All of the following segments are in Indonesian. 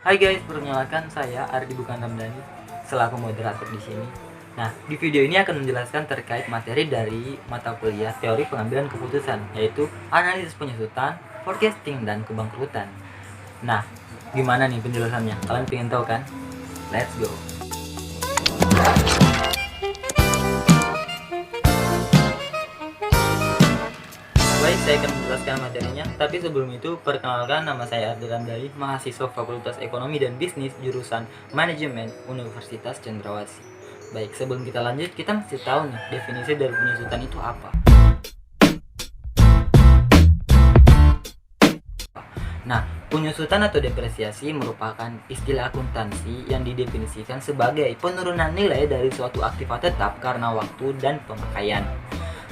Hai guys, perkenalkan saya Ardi Bukan Ramdhani selaku moderator di sini. Nah, di video ini akan menjelaskan terkait materi dari mata kuliah teori pengambilan keputusan, yaitu analisis penyusutan, forecasting, dan kebangkrutan. Nah, gimana nih penjelasannya? Kalian pengen tahu kan? Let's go. Baik, saya akan menjelaskan materinya. Tapi sebelum itu, perkenalkan, nama saya Ardi Ramdhani, mahasiswa Fakultas Ekonomi dan Bisnis jurusan Manajemen Universitas Cenderawasih. Baik, sebelum kita lanjut, kita mesti tahu nih definisi dari penyusutan itu apa. Nah, penyusutan atau depresiasi merupakan istilah akuntansi yang didefinisikan sebagai penurunan nilai dari suatu aktiva tetap karena waktu dan pemakaian.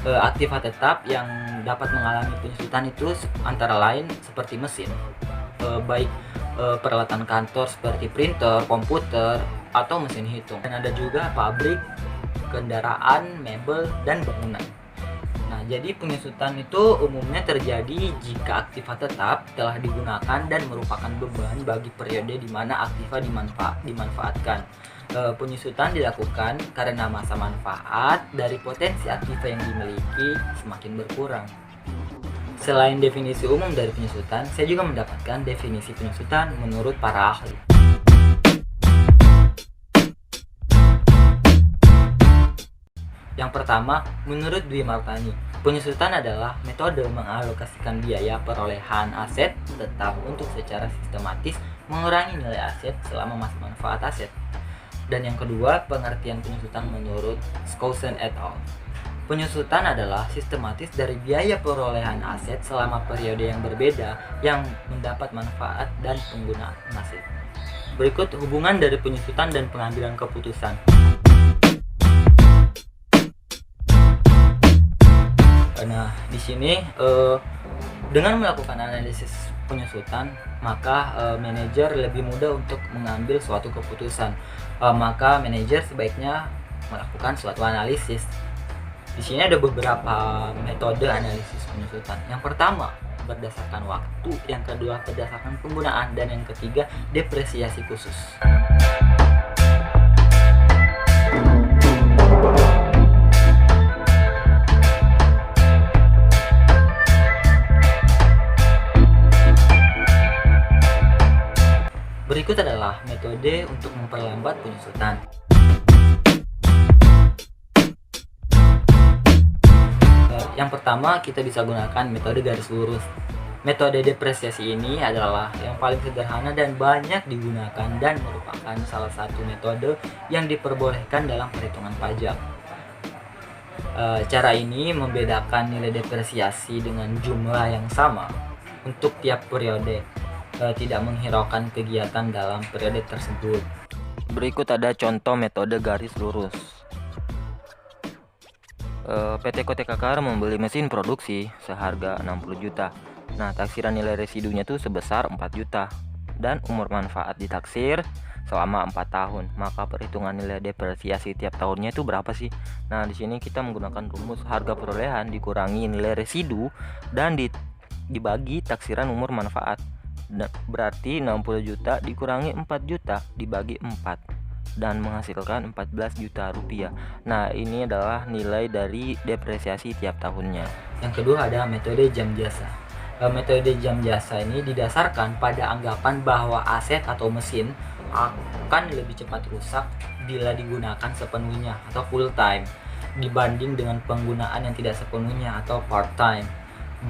Aktiva tetap yang dapat mengalami penyusutan itu antara lain seperti mesin, baik peralatan kantor seperti printer, komputer, atau mesin hitung. Dan ada juga pabrik, kendaraan, mebel, dan bangunan. Nah, jadi penyusutan itu umumnya terjadi jika aktiva tetap telah digunakan dan merupakan beban bagi periode di mana aktiva dimanfaatkan. Penyusutan dilakukan karena masa manfaat dari potensi aktiva yang dimiliki semakin berkurang. Selain definisi umum dari penyusutan, saya juga mendapatkan definisi penyusutan menurut para ahli. Yang pertama, menurut Dwi Martani, penyusutan adalah metode mengalokasikan biaya perolehan aset tetap untuk secara sistematis mengurangi nilai aset selama masa manfaat aset. Dan yang kedua, pengertian penyusutan menurut Skousen et al. Penyusutan adalah sistematis dari biaya perolehan aset selama periode yang berbeda yang mendapat manfaat dan penggunaan aset. Berikut hubungan dari penyusutan dan pengambilan keputusan. Nah, di sini dengan melakukan analisis penyusutan, maka manajer lebih mudah untuk mengambil suatu keputusan. Maka manajer sebaiknya melakukan suatu analisis. Di sini ada beberapa metode analisis penyusutan. Yang pertama, berdasarkan waktu, yang kedua berdasarkan penggunaan, dan yang ketiga depresiasi khusus. Berikut adalah metode untuk memperlambat penyusutan. Yang pertama, kita bisa gunakan metode garis lurus. Metode depresiasi ini adalah yang paling sederhana dan banyak digunakan dan merupakan salah satu metode yang diperbolehkan dalam perhitungan pajak. Cara ini membedakan nilai depresiasi dengan jumlah yang sama untuk tiap periode, tidak menghiraukan kegiatan dalam periode tersebut. Berikut ada contoh metode garis lurus. PT Kote Kakar membeli mesin produksi seharga 60 juta. Nah, taksiran nilai residunya tuh sebesar 4 juta dan umur manfaat ditaksir selama 4 tahun. Maka perhitungan nilai depresiasi tiap tahunnya itu berapa sih? Nah, di sini kita menggunakan rumus harga perolehan dikurangi nilai residu dan dibagi taksiran umur manfaat. Berarti 60 juta dikurangi 4 juta dibagi 4 dan menghasilkan 14 juta rupiah. Nah, ini adalah nilai dari depresiasi tiap tahunnya. Yang kedua ada metode jam jasa. Metode jam jasa ini didasarkan pada anggapan bahwa aset atau mesin akan lebih cepat rusak bila digunakan sepenuhnya atau full time dibanding dengan penggunaan yang tidak sepenuhnya atau part time.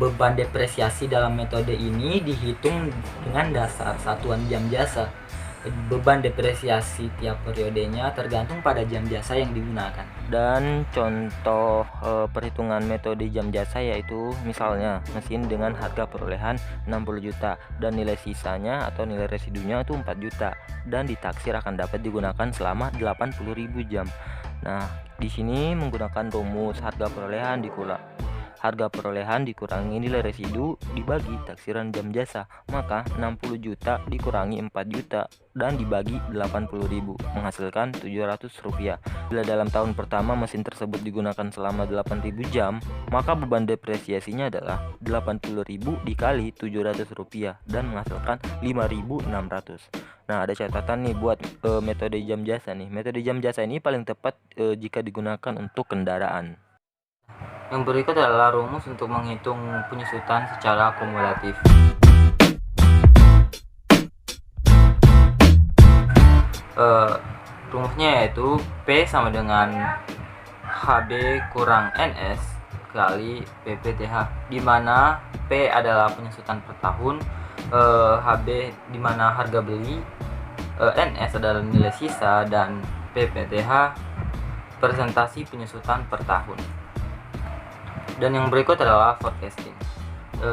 Beban depresiasi dalam metode ini dihitung dengan dasar satuan jam jasa. Beban depresiasi tiap periodenya tergantung pada jam jasa yang digunakan. Dan contoh perhitungan metode jam jasa yaitu misalnya mesin dengan harga perolehan 60 juta dan nilai sisanya atau nilai residunya itu 4 juta dan ditaksir akan dapat digunakan selama 80.000 jam. Nah, di sini menggunakan rumus harga perolehan Harga perolehan dikurangi nilai residu dibagi taksiran jam jasa, maka 60 juta dikurangi 4 juta dan dibagi 80.000 menghasilkan Rp700. Bila dalam tahun pertama mesin tersebut digunakan selama 8.000 jam, maka beban depresiasinya adalah 80.000 dikali Rp700 dan menghasilkan 5.600. Nah, ada catatan nih buat metode jam jasa nih. Metode jam jasa ini paling tepat jika digunakan untuk kendaraan. Yang berikut adalah rumus untuk menghitung penyusutan secara akumulatif. Rumusnya yaitu P sama dengan HB kurang NS kali PPTH, di mana P adalah penyusutan per tahun, HB di mana harga beli, NS adalah nilai sisa, dan PPTH presentasi penyusutan per tahun. Dan yang berikut adalah forecasting.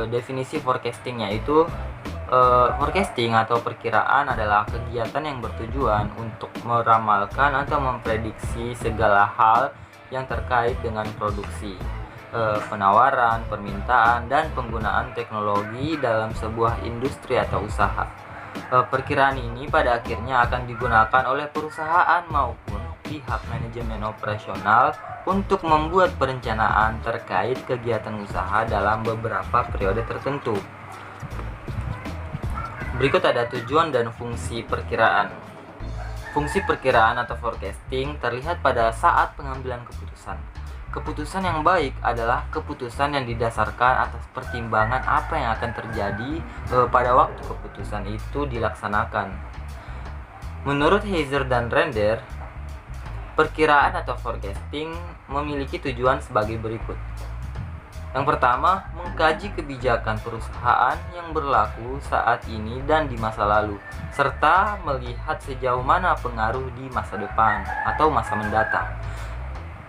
Definisi forecasting yaitu forecasting atau perkiraan adalah kegiatan yang bertujuan untuk meramalkan atau memprediksi segala hal yang terkait dengan produksi, penawaran, permintaan, dan penggunaan teknologi dalam sebuah industri atau usaha. Perkiraan ini pada akhirnya akan digunakan oleh perusahaan maupun pihak manajemen operasional untuk membuat perencanaan terkait kegiatan usaha dalam beberapa periode tertentu. Berikut ada tujuan dan fungsi perkiraan. Fungsi perkiraan atau forecasting terlihat pada saat pengambilan keputusan. Keputusan yang baik adalah keputusan yang didasarkan atas pertimbangan apa yang akan terjadi pada waktu keputusan itu dilaksanakan. Menurut Heiser dan Render, perkiraan atau forecasting memiliki tujuan sebagai berikut. Yang pertama, mengkaji kebijakan perusahaan yang berlaku saat ini dan di masa lalu, serta melihat sejauh mana pengaruh di masa depan atau masa mendatang.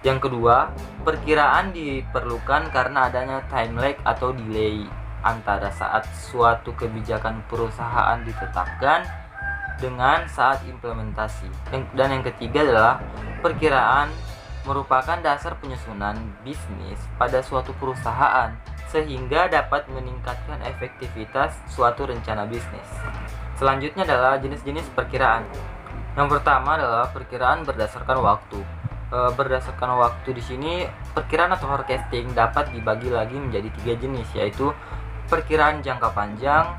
Yang kedua, perkiraan diperlukan karena adanya time lag atau delay antara saat suatu kebijakan perusahaan ditetapkan dengan saat implementasi. Dan yang ketiga adalah perkiraan merupakan dasar penyusunan bisnis pada suatu perusahaan sehingga dapat meningkatkan efektivitas suatu rencana bisnis. Selanjutnya adalah jenis-jenis perkiraan. Yang pertama adalah perkiraan berdasarkan waktu. Berdasarkan waktu di sini perkiraan atau forecasting dapat dibagi lagi menjadi 3 jenis, yaitu perkiraan jangka panjang,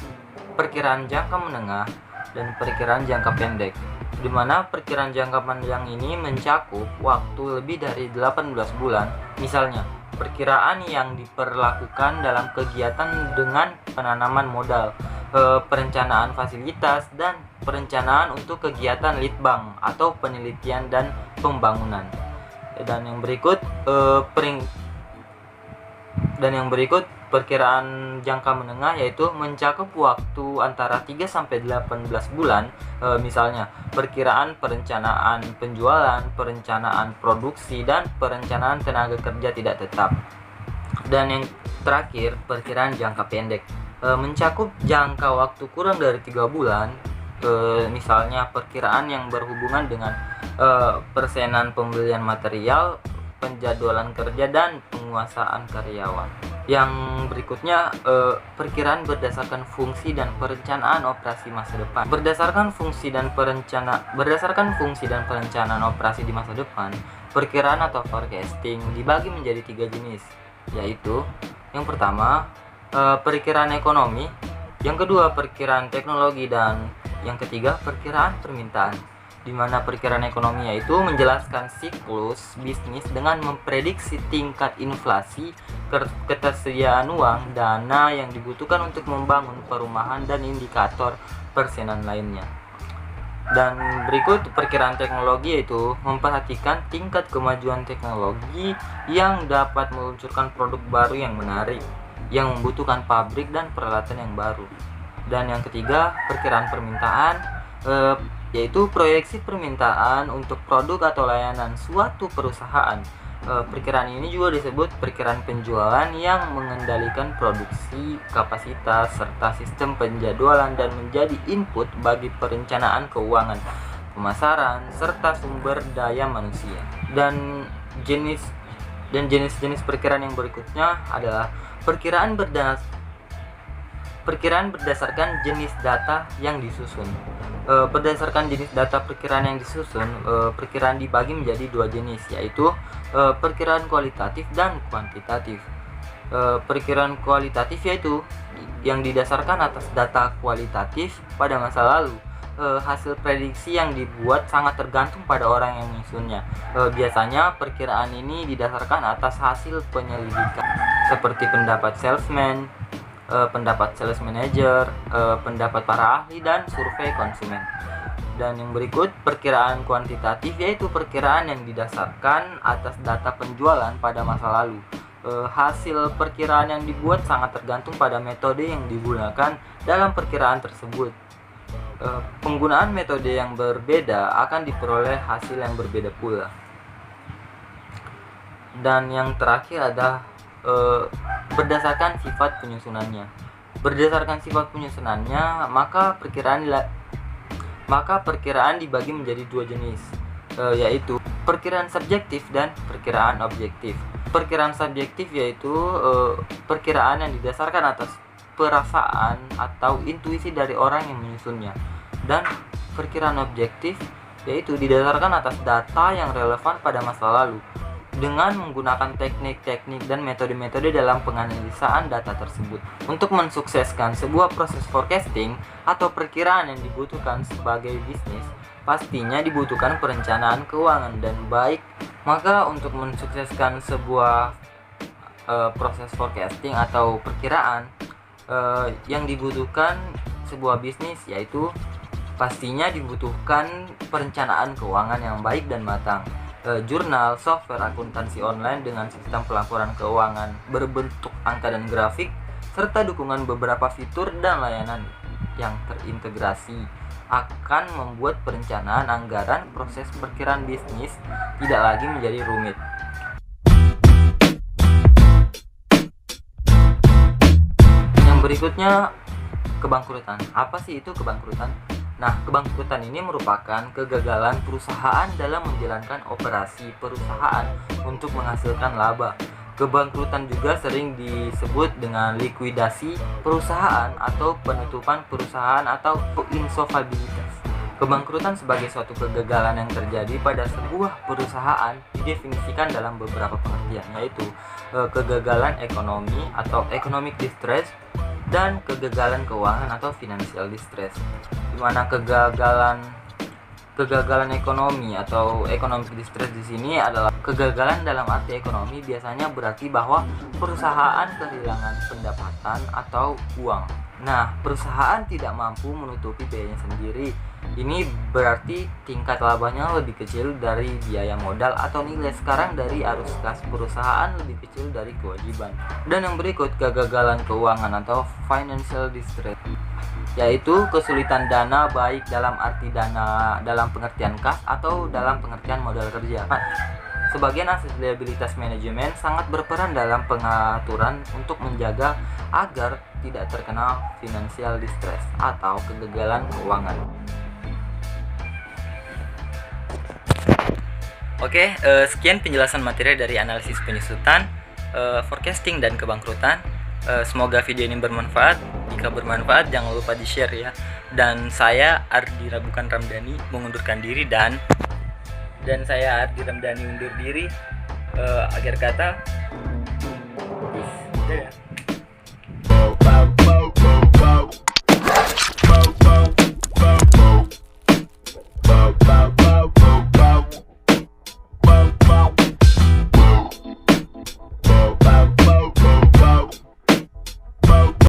perkiraan jangka menengah, dan perkiraan jangka pendek, di mana perkiraan jangka panjang ini mencakup waktu lebih dari 18 bulan. Misalnya, perkiraan yang diperlakukan dalam kegiatan dengan penanaman modal, perencanaan fasilitas, dan perencanaan untuk kegiatan litbang atau penelitian dan pembangunan. Dan yang berikut perkiraan jangka menengah yaitu mencakup waktu antara 3-18 bulan, misalnya perkiraan perencanaan penjualan, perencanaan produksi, dan perencanaan tenaga kerja tidak tetap. Dan yang terakhir, perkiraan jangka pendek, mencakup jangka waktu kurang dari 3 bulan, misalnya perkiraan yang berhubungan dengan persenan pembelian material, penjadwalan kerja, dan penguasaan karyawan. Yang berikutnya, perkiraan berdasarkan fungsi dan perencanaan operasi masa depan. Berdasarkan fungsi dan perencanaan operasi di masa depan, perkiraan atau forecasting dibagi menjadi 3 jenis, yaitu yang pertama, perkiraan ekonomi, yang kedua perkiraan teknologi, dan yang ketiga perkiraan permintaan, di mana perkiraan ekonomi yaitu menjelaskan siklus bisnis dengan memprediksi tingkat inflasi, ketersediaan uang, dana yang dibutuhkan untuk membangun perumahan, dan indikator persenan lainnya. Dan berikut perkiraan teknologi yaitu memperhatikan tingkat kemajuan teknologi yang dapat meluncurkan produk baru yang menarik, yang membutuhkan pabrik dan peralatan yang baru. Dan yang ketiga, perkiraan permintaan, yaitu proyeksi permintaan untuk produk atau layanan suatu perusahaan. Perkiraan ini juga disebut perkiraan penjualan yang mengendalikan produksi, kapasitas, serta sistem penjadwalan dan menjadi input bagi perencanaan keuangan, pemasaran, serta sumber daya manusia. Dan jenis Dan jenis-jenis perkiraan yang berikutnya adalah perkiraan berdasarkan jenis data yang disusun. Berdasarkan jenis data perkiraan yang disusun, perkiraan dibagi menjadi dua jenis, yaitu perkiraan kualitatif dan kuantitatif. Perkiraan kualitatif yaitu yang didasarkan atas data kualitatif pada masa lalu. Hasil prediksi yang dibuat sangat tergantung pada orang yang menyusunnya. Biasanya perkiraan ini didasarkan atas hasil penyelidikan seperti pendapat salesman, pendapat sales manager, pendapat para ahli, dan survei konsumen. Dan yang berikut perkiraan kuantitatif yaitu perkiraan yang didasarkan atas data penjualan pada masa lalu. Hasil perkiraan yang dibuat sangat tergantung pada metode yang digunakan dalam perkiraan tersebut. Penggunaan metode yang berbeda akan diperoleh hasil yang berbeda pula. Dan yang terakhir adalah berdasarkan sifat penyusunannya. Berdasarkan sifat penyusunannya, maka perkiraan dibagi menjadi dua jenis, yaitu perkiraan subjektif dan perkiraan objektif. Perkiraan subjektif yaitu perkiraan yang didasarkan atas perasaan atau intuisi dari orang yang menyusunnya. Dan perkiraan objektif yaitu didasarkan atas data yang relevan pada masa lalu dengan menggunakan teknik-teknik dan metode-metode dalam penganalisaan data tersebut. Untuk mensukseskan sebuah proses forecasting atau perkiraan yang dibutuhkan sebagai bisnis, pastinya dibutuhkan perencanaan keuangan dan baik. Maka untuk mensukseskan sebuah proses forecasting atau perkiraan, yang dibutuhkan sebuah bisnis yaitu pastinya dibutuhkan perencanaan keuangan yang baik dan matang. Jurnal, software akuntansi online dengan sistem pelaporan keuangan berbentuk angka dan grafik, serta dukungan beberapa fitur dan layanan yang terintegrasi akan membuat perencanaan anggaran proses perkiraan bisnis tidak lagi menjadi rumit. Yang berikutnya, kebangkrutan. Apa sih itu kebangkrutan? Nah, kebangkrutan ini merupakan kegagalan perusahaan dalam menjalankan operasi perusahaan untuk menghasilkan laba. Kebangkrutan juga sering disebut dengan likuidasi perusahaan atau penutupan perusahaan atau insolvabilitas. Kebangkrutan sebagai suatu kegagalan yang terjadi pada sebuah perusahaan didefinisikan dalam beberapa pengertian, yaitu kegagalan ekonomi atau economic distress dan kegagalan keuangan atau financial distress. Di mana kegagalan ekonomi atau economic distress di sini adalah kegagalan dalam arti ekonomi, biasanya berarti bahwa perusahaan kehilangan pendapatan atau uang. Nah, perusahaan tidak mampu menutupi biayanya sendiri. Ini berarti tingkat labanya lebih kecil dari biaya modal atau nilai sekarang dari arus kas perusahaan lebih kecil dari kewajiban. Dan yang berikut, kegagalan keuangan atau financial distress, yaitu kesulitan dana baik dalam arti dana dalam pengertian kas atau dalam pengertian modal kerja. Sebagian asset liabilitas manajemen sangat berperan dalam pengaturan untuk menjaga agar tidak terkena financial distress atau kegagalan keuangan. Oke, sekian penjelasan materi dari analisis penyusutan, forecasting, dan kebangkrutan. Semoga video ini bermanfaat. Jika bermanfaat, jangan lupa di-share ya. Dan saya Ardi Rabukan Ramdhani mengundurkan diri dan saya Ardi Ramdhani undur diri. Akhir kata, peace.